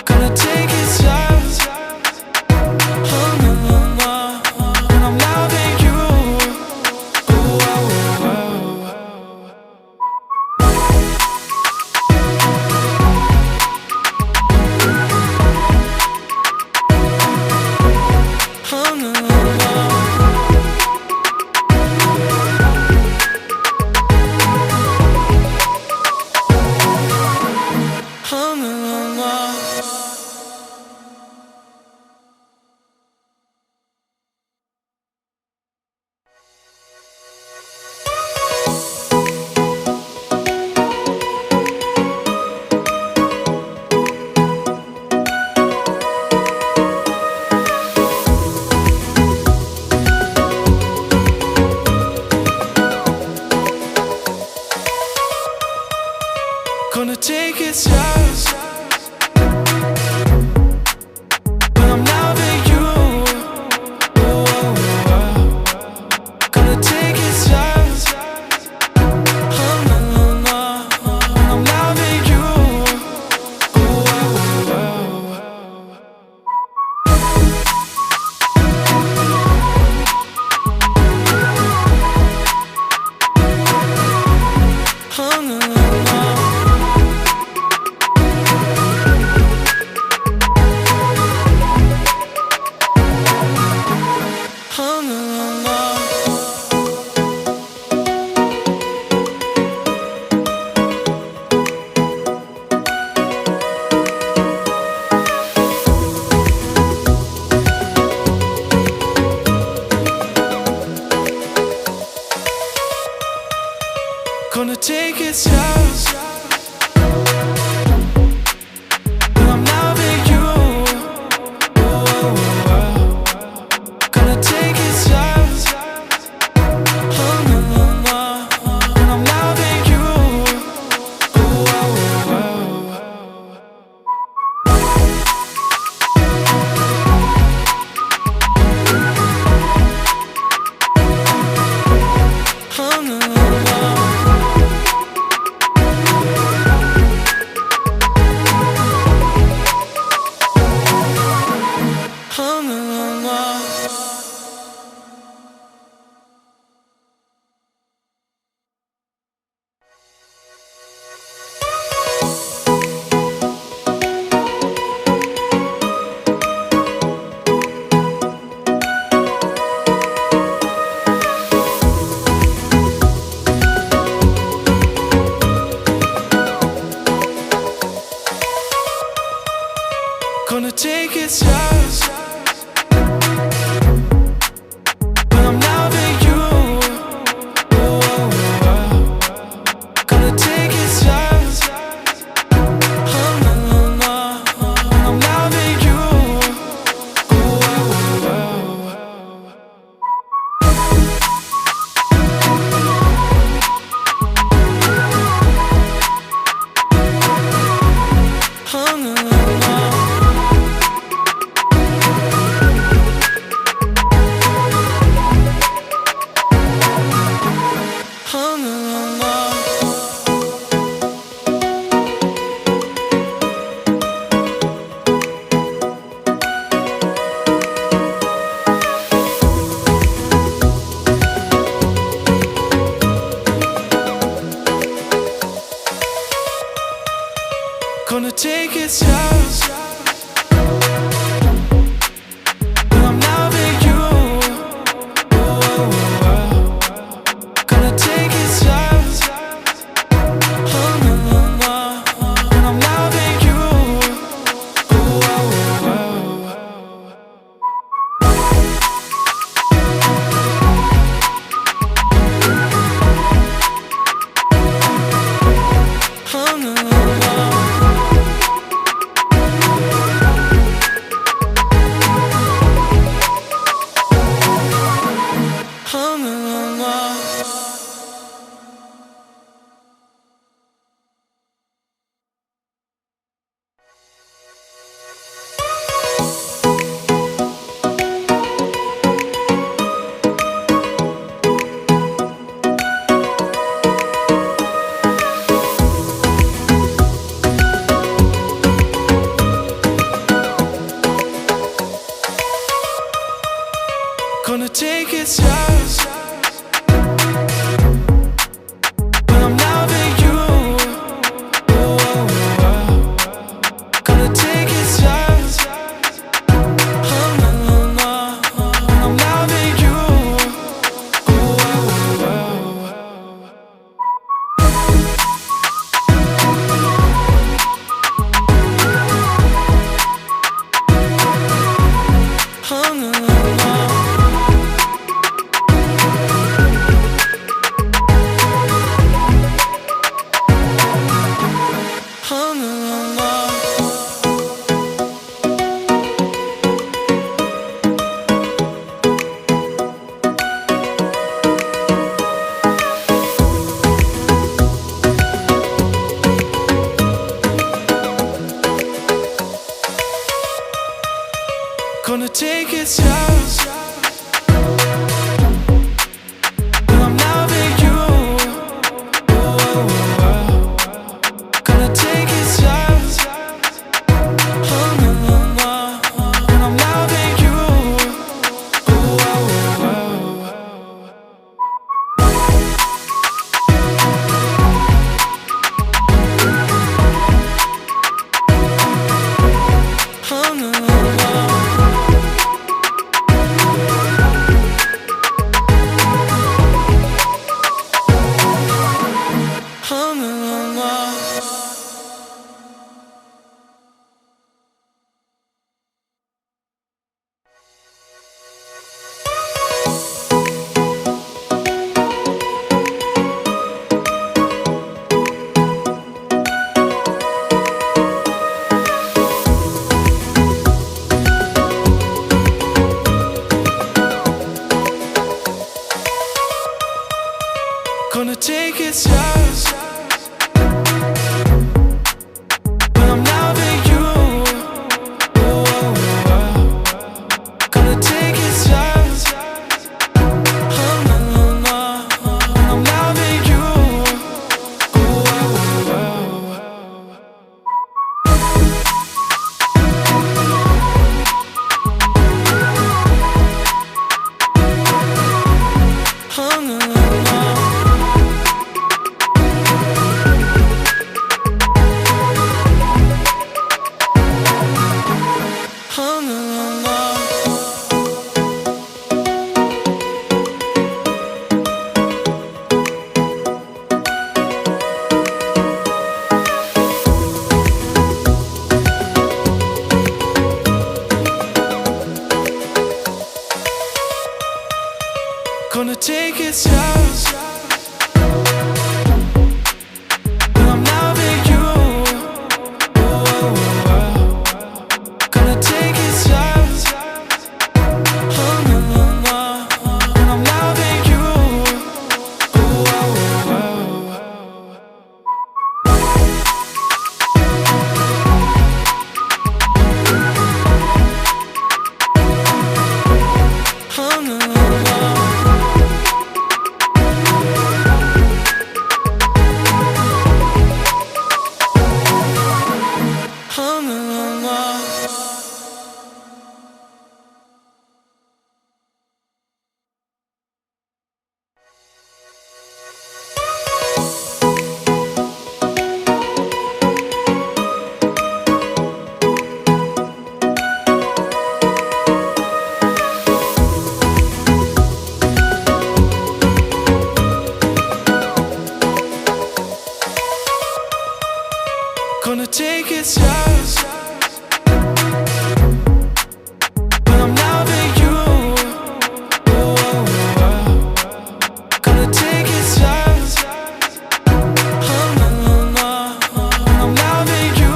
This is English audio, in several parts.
Gonna take it slow. When I'm loving you, gonna take it slow. When I'm loving you, gonna take it slow. When I'm loving you, gonna take it slow. When I'm loving you, gonna take it slow. When I'm loving you, gonna take it slow. When I'm loving you, gonna take it slow. When I'm loving you, gonna take it slow. When I'm loving you, it serious. But I'm loving you. Gonna take it serious. I'm loving you. Gonna take it serious. But I'm loving you. Gonna take it serious. And I'm loving you. Gonna take it serious. But I'm loving you. Gonna take it serious. I'm loving you. Gonna take it serious. But I'm loving you. Gonna take it serious. And I'm loving you. Gonna take it serious. But I'm loving you. Gonna take it serious. I'm loving you.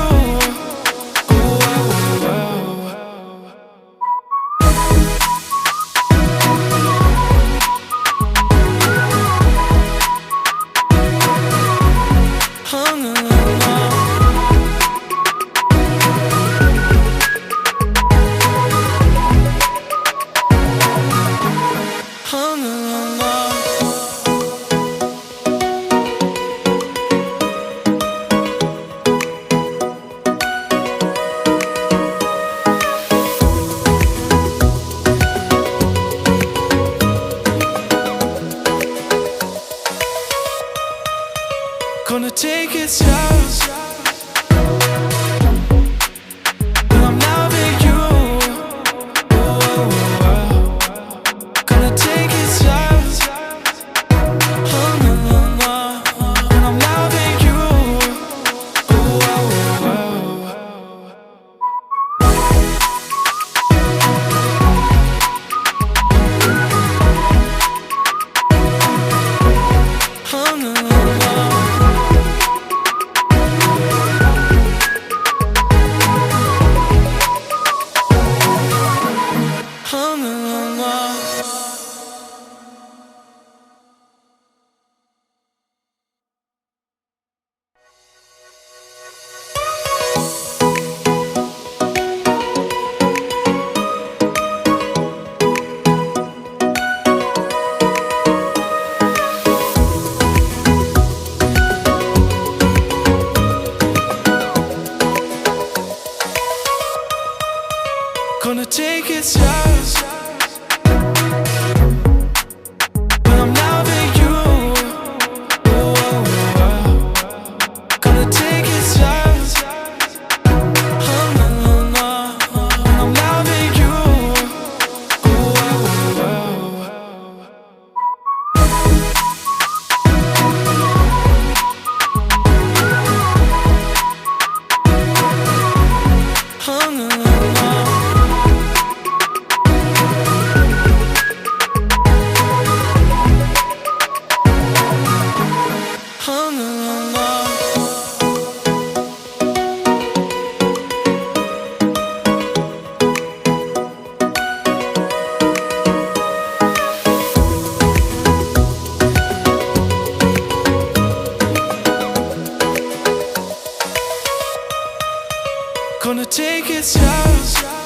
take it serious. When I'm loving you, gonna take it serious. No, no, no. When I'm loving you, no, no, no. Oh, no, no, no. Gonna take it serious.